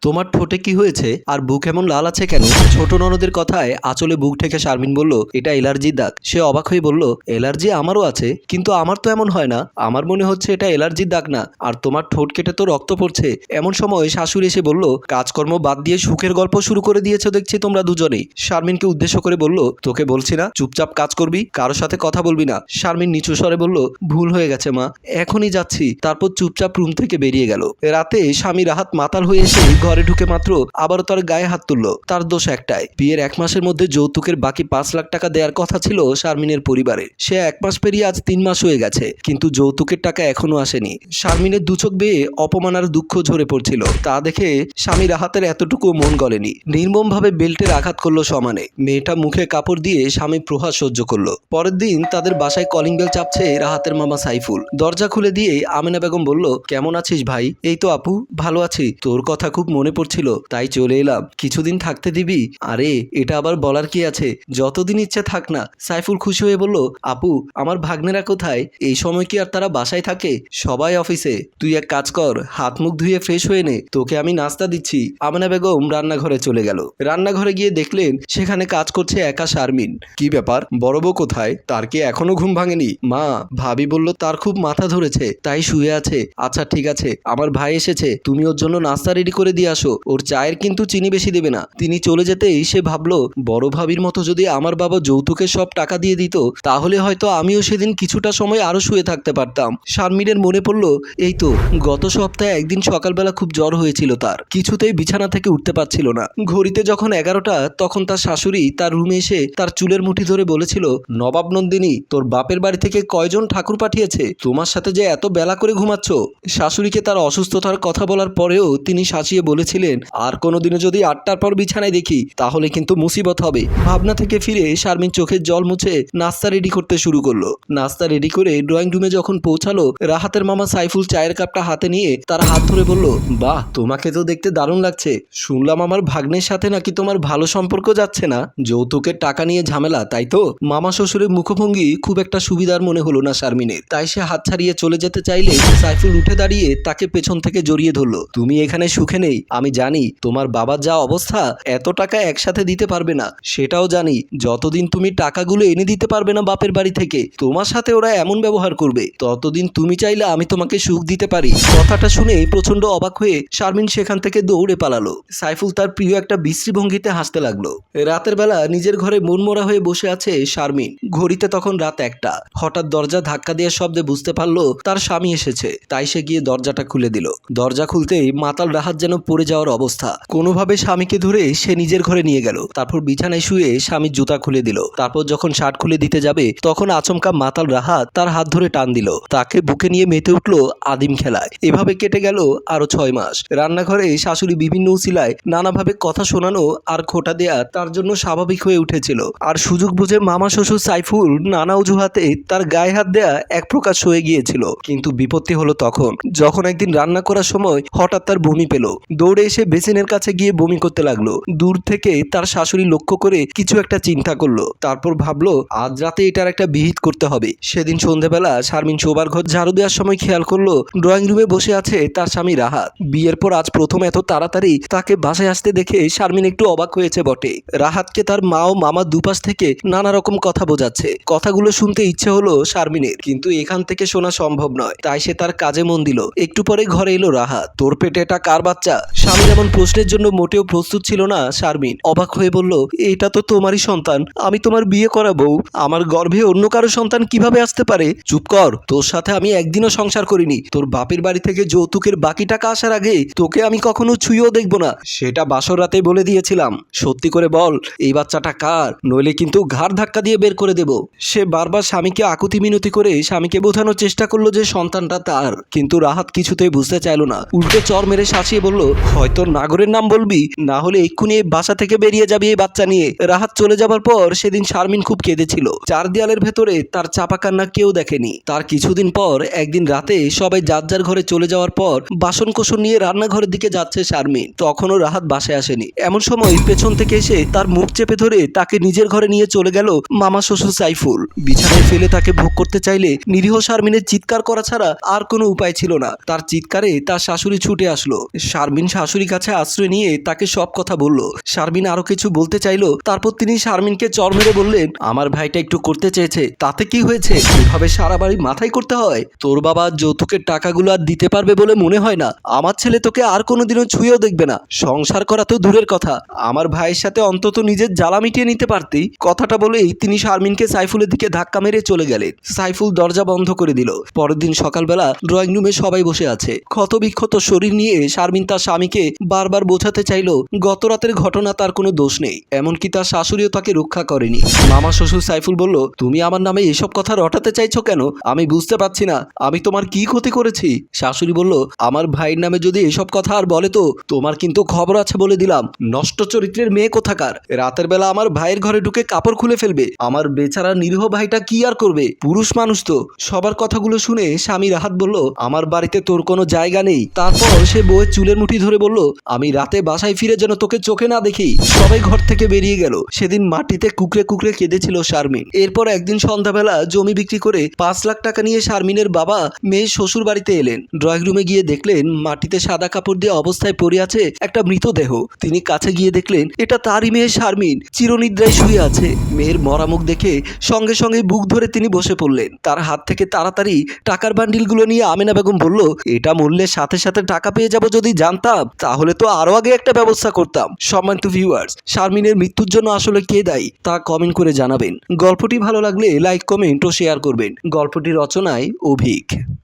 তোমার ঠোঁটে কি হয়েছে আর বুক এমন লাল আছে কেন? ছোট ননদের কথায় আঁচলে বুক ঠেকে শারমিন বলল, এটা এলার্জির দাগ। সে অবাক হয়ে বলল, এলার্জি আমারও আছে, কিন্তু আমার তো এমন হয় না। আমার মনে হচ্ছে এটা এলার্জির দাগ না, আর তোমার ঠোঁট কেটে তো রক্ত পড়ছে। এমন সময় শাশুড়ি এসে বলল, কাজকর্ম বাদ দিয়ে সুখের গল্প শুরু করে দিয়েছো দেখছি তোমরা দুজনেই। শারমিনকে উদ্দেশ্য করে বলল, তোকে বলছি না চুপচাপ কাজ করবি, কারোর সাথে কথা বলবি না। শারমিন নিচু স্বরে বলল, ভুল হয়ে গেছে মা, এখনই যাচ্ছি। তারপর চুপচাপ রুম থেকে বেরিয়ে গেল। রাতে স্বামী রাহাত মাতাল হয়ে এসে ঘরে ঢুকে মাত্র আবারও তার গায়ে হাত তুলল। তার দোষ একটাই, বিয়ের 1 মাসের মধ্যে যৌতুকের বাকি 5 লাখ টাকা দেওয়ার কথা ছিল শারমিনের পরিবারে। সে 1 মাস পেরিয়ে আজ 3 মাস হয়ে গেছে, কিন্তু যৌতুকের টাকা এখনো আসেনি। শারমিনের দুচোখ বেয়ে অপমান আর দুঃখ ঝরে পড়ছিল। তা দেখে স্বামী রাহাতের এতটুকু মন গলেনি। নির্মম ভাবে বেল্টের আঘাত করলো সমানে। মেয়েটা মুখে কাপড় দিয়ে স্বামী প্রহার সহ্য করলো। পরের দিন তাদের বাসায় কলিং বেল চাপছে রাহাতের মামা সাইফুল। দরজা খুলে দিয়ে আমেনা বেগম বলল, কেমন আছিস ভাই? এই তো আপু, ভালো আছি, তোর কথা খুব মনে পড়ছিল, তাই চলে এলাম। কিছুদিন থাকতে দিবি? আরে এটা আবার বলার কি আছে, যতদিন ইচ্ছে থাক না। সাইফুল খুশি হয়ে বলল, আপু আমার ভাগ্নেরা কোথায়? এই সময় কি আর তারা বাসায় থাকে? সবাই অফিসে। তুই এক কাজ কর, হাত মুখ ধুয়ে ফ্রেশ হয়ে নে, তোকে আমি নাস্তা দিচ্ছি। আমেনা বেগম রান্নাঘরে চলে গেল। রান্নাঘরে গিয়ে দেখলেন সেখানে কাজ করছে একা শারমিন। কি ব্যাপার, বড় বউ কোথায়? তার কি এখনো ঘুম ভাঙেনি? মা, ভাবি বলল তার খুব মাথা ধরেছে, তাই শুয়ে আছে। আচ্ছা ঠিক আছে, আমার ভাই এসেছে, তুমি ওর জন্য নাস্তা রেডি করে দিয়ে আসো। ওর চায়ের কিন্তু চিনি বেশি দেবে না। তিনি চলে যেতেই সে ভাবলো, বড় ভাবির মতো যদি আমার বাবা যৌতুকের সব টাকা দিয়ে দিত, তাহলে হয়তো আমিও সেদিন কিছুটা সময় আরো শুয়ে থাকতে পারতাম। শারমিনের মনে পড়লো, এই তো গত সপ্তাহে একদিন সকালবেলা খুব জ্বর হয়েছিল তার, কিছুতেই বিছানা থেকে উঠতে পারছিল না। ঘড়িতে যখন 11টা, তখন তার শাশুড়ি তার রুমে এসে তার চুলের মুঠি ধরে বলেছিল, নবাব নন্দিনী, তোর বাপের বাড়ি থেকে কয়জন ঠাকুর পাঠিয়েছে? তোমার সাথে যে এত বেলা করে ঘুমাচ্ছ। শাশুড়িকে তার অসুস্থতার কথা বলার পরেও তিনি শাসিয়ে বলেছিলেন, আর কোনোদিনও যদি 8টার পর বিছানায় দেখি তাহলে কিন্তু মুসিবত হবে। ভাবনা থেকে ফিরে শারমিন চোখের জল মুছে নাস্তা রেডি করতে শুরু করলো। নাস্তা রেডি করে ড্রয়িং রুমে যখন পৌঁছালো, রাহাতের মামা সাইফুল চায়ের কাপটা হাতে নিয়ে তার হাত ধরে বলল, বাহ, তোমাকে তো দেখতে দারুণ লাগছে। শুনলাম আমার ভাগ্নের সাথে নাকি তোমার ভালো সম্পর্ক যাচ্ছে না? যৌতুকের টাকা নিয়ে ঝামেলা, তাই তো? মামা শ্বশুরের মুখভঙ্গি খুব একটা সুবিধার মনে হলো না শারমিনের, তাই সে হাত ছাড়িয়ে চলে যেতে চাইলে সাইফুল উঠে দাঁড়িয়ে তাকে পেছন থেকে জড়িয়ে ধরলো। তুমি এখানে সুখে নেই, আমি জানি। তোমার বাবার যা অবস্থা, এত টাকা একসাথে দিতে পারবে না, সেটাও জানি। যতদিন তুমি টাকাগুলো এনে দিতে পারবে না বাপের বাড়ি থেকে, তোমার সাথে ওরা এমন ব্যবহার করবে, ততদিন তুমি চাইলে আমি তোমাকে সুখ দিতে পারি। কথাটা শুনে প্রচন্ড অবাক হয়ে শারমিন সেখান থেকে দৌড়ে পালালো। সাইফুল তার প্রিয় একটা বিশ্রী ভঙ্গিতে হাসতে লাগলো। রাতের বেলা নিজের ঘরে মনমরা হয়ে বসে আছে শারমিন। ঘড়িতে তখন রাত 1টা। হঠাৎ দরজা ধাক্কা দেওয়ার শব্দে বুঝতে পারলো তার স্বামী এসেছে, তাই সে গিয়ে দরজাটা খুলে দিল। দরজা খুলতেই মাতাল রাহাত যেন পড়ে যাওয়ার অবস্থা। কোনোভাবে স্বামীকে ধরে সে নিজের ঘরে নিয়ে গেল। তারপর বিছানায় শুয়ে স্বামীর জুতা খুলে দিল। তারপর যখন শার্ট খুলে দিতে যাবে, তখন আচমকা মাতাল রাহাত তার হাত ধরে টান দিল। তাকে বুকে নিয়ে মেতে উঠলো আদিম খেলায়। এভাবে কেটে গেল আরো 6 মাস। রান্নাঘরে শাশুড়ি বিভিন্ন উছিলায় নানাভাবে কথা শোনানো আর খোটা দেয়া তার জন্য স্বাভাবিক হয়ে উঠেছিল। আর সুযোগ বুঝে মামা শ্বশুর সাইফুল নানা অজুহাতে তার গায়ে হাত দেয়া এক প্রকার সয়ে গিয়েছিল। কিন্তু বিপত্তি হলো তখন, যখন একদিন রান্না করার সময় হঠাৎ তার বমি পেল। দৌড়ে এসে বেসিনের কাছে গিয়ে বমি করতে লাগলো। দূর থেকে তার শাশুড়ি লক্ষ্য করে কিছু একটা চিন্তা করলো। তারপর ভাবলো, আজ রাতে এটার একটা বিহিত করতে হবে। সেদিন সন্ধ্যাবেলা শারমিন শোবার ঘর ঝাড়ু দেওয়ার সময় খেয়াল করলো ড্রয়িং রুমে বসে আছে তার স্বামী রাহাত। বিয়ের পর আজ প্রথম এত তাড়াতাড়ি তাকে বাসায় আসতে দেখে শারমিন একটু অবাক হয়েছে বটে। রাহাতকে তার মা ও মামা দুপাশ থেকে নানা রকম কথা বোঝাচ্ছে। কথাগুলো শুনতে ইচ্ছে হলো শারমিনের, কিন্তু এখান থেকে শোনা সম্ভব নয়, তাই সে তার কাজে মন দিল। একটু পরে ঘরে এলো রাহাত। তোর পেটে এটা কার বাচ্চা? স্বামীর এমন প্রশ্নের জন্য মোটেও প্রস্তুত ছিল না শারমিন। অবাক হয়ে বলল, এটা তো তোমারই সন্তান, আমি তোমার বিয়ে করা বউ, আমার গর্ভে অন্য কারো সন্তান কিভাবে আসতে পারে? চুপ কর, তোর সাথে আমি একদিনও সংসার করিনি। তোর বাপের বাড়ি থেকে যৌতুকের বাকি টাকা আসার আগে তোকে আমি কখনো ছুঁয়েও দেখবো না, সেটা বাসর রাতে বলে দিয়েছিলাম। সত্যি করে বল, এই বাচ্চাটা কার? নইলে কিন্তু ঘাড় ধাক্কা দিয়ে বের করে দেব। সে বারবার স্বামীকে আকুতি মিনতি করে স্বামীকে বোঝানোর চেষ্টা করলো যে সন্তানটা তার, কিন্তু রাহাত কিছুতেই বুঝতে চাইল না। উল্টে চর মেরে শাসিয়ে বলল, হয়তো নাগরের নাম বলবি, না হলে এক্ষুনি এই বাসা থেকে বেরিয়ে যাবি এই বাচ্চা নিয়ে। রাহাত চলে যাবার পর সেদিন শারমিন খুব কেঁদেছিল। 4 দেয়ালের ভেতরে তার চাপা কান্না কেউ দেখেনি। তার কিছুদিন পর একদিন রাতে সবাই যার যার ঘরে চলে যাওয়ার পর বাসন কোসন নিয়ে রান্নাঘরের দিকে যাচ্ছে শারমিন। তখনও রাহাত বাসায় আসেনি। এমন সময় পেছন থেকে এসে তার মুখ চেপে ধরে তাকে নিজের ঘরে নিয়ে চলে গেল মামা শ্বশুর সাইফুল। বিছানায় ফেলে তাকে ভোগ করতে চাইলে নিরীহ শারমিনের চিৎকার করা ছাড়া আর কোনো উপায় ছিল না। তার চিৎকারে তার শাশুড়ি ছুটে আসলো। শারমিন শাশুড়ির কাছে আশ্রয় নিয়ে তাকে সব কথা বলল। শারমিন আরো কিছু বলতে চাইলো, তারপর তিনি শারমিনকে চড় মেরে বললেন, আমার ভাইটা একটু করতে চেয়েছে, তাতে কি হয়েছে? এভাবে সারা বাড়ি মাথায় করতে হয়? তোর বাবা যৌতুকের টাকাগুলো আর দিতে পারবে বলে মনে হয় না। আমার ছেলে তোকে আর কোনোদিনও ছুঁয়েও দেখবে না। সংসার করা তো দূরের কথা, আমার ভাইয়ের সাথে অন্তত নিজের জ্বালা মিটিয়ে নিতে পারতি। কথাটা বলেই তিনি শারমিনকে সাইফুলের দিকে ধাক্কা মেরে চলে গেলেন। সাইফুল দরজা বন্ধ করে দিল। পরের দিন সকালবেলা ড্রয়িং রুমে সবাই বসে আছে। ক্ষতবিক্ষত শরীর নিয়ে শারমিন তার স্বামীকে বারবার বোঝাতে চাইল গত রাতের ঘটনা তার কোনো দোষ নেই, এমনকি তার শাশুড়িও তাকে রক্ষা করেনি। মামা শ্বশুর সাইফুল বলল, তুমি আমার নামে এসব কথা রটাতে চাইছো কেন? আমি বুঝতে পারছি না আমি তোমার কি ক্ষতি করেছি। শাশুড়ি বলল, আমার ভাইয়ের নামে যদি এসব কথা আর বলে তো তোমার কিন্তু খবর আছে বলে দিলাম। নষ্ট চরিত্রের মেয়ে কোথাকার, রাতের বেলা আমার ভাইয়ের ঘরে ঢুকে কাপড় খুলে ফেলবে। আমার বেচারা নিরীহ ভাইটা কি আর করবে? পুরুষ মানুষ তো। সবার কথাগুলো শুনে স্বামী রাহাত বলল, আমার বাড়িতে তোর কোনো জায়গা নেই। তারপর সে বউয়ের চুলের মুঠি ধরে বলল, আমি রাতে বাসায় ফিরে যেন তোকে চোখে না দেখি। সবাই ঘর থেকে বেরিয়ে গেল। সেদিন মাটিতে কুকড়ে কুকড়ে কেঁদেছিল শারমিন। এরপর একদিন সন্ধ্যাবেলা জমি বিক্রি করে 5 লাখ টাকা নিয়ে শারমিনের বাবা মেয়ে শ্বশুর বাড়িতে এলেন। ড্রয়িং রুমে গিয়ে দেখলেন মাটিতে সাদা কাপড় দিয়ে অবস্থায় পড়ে আছে একটা মৃতদেহ। তিনি কাছে গিয়ে দেখলেন এটা তারই মেয়ে শারমিন, চিরনিদ্রায় শুয়ে আছে। মেয়ের মরা মুখ দেখে সঙ্গে সঙ্গে বুক ধরে তিনি বসে পড়লেন। তার হাত থেকে তাড়াতাড়ি টাকার বান্ডিলগুলো নিয়ে আমেনা বেগম বলল, এটা মূল্যের সাথে সাথে টাকা পেয়ে যাব যদি জানতাম তাহলে তো আরো আগে একটা ব্যবস্থা করতাম। সম্মানিত ভিউয়ার্স, শারমিনের মৃত্যুর জন্য আসলে কে দায়ী তা কমেন্ট করে জানাবেন। গল্পটি ভালো লাগলে লাইক, কমেন্ট ও শেয়ার করবেন। গল্পটি রচনায় অভিক।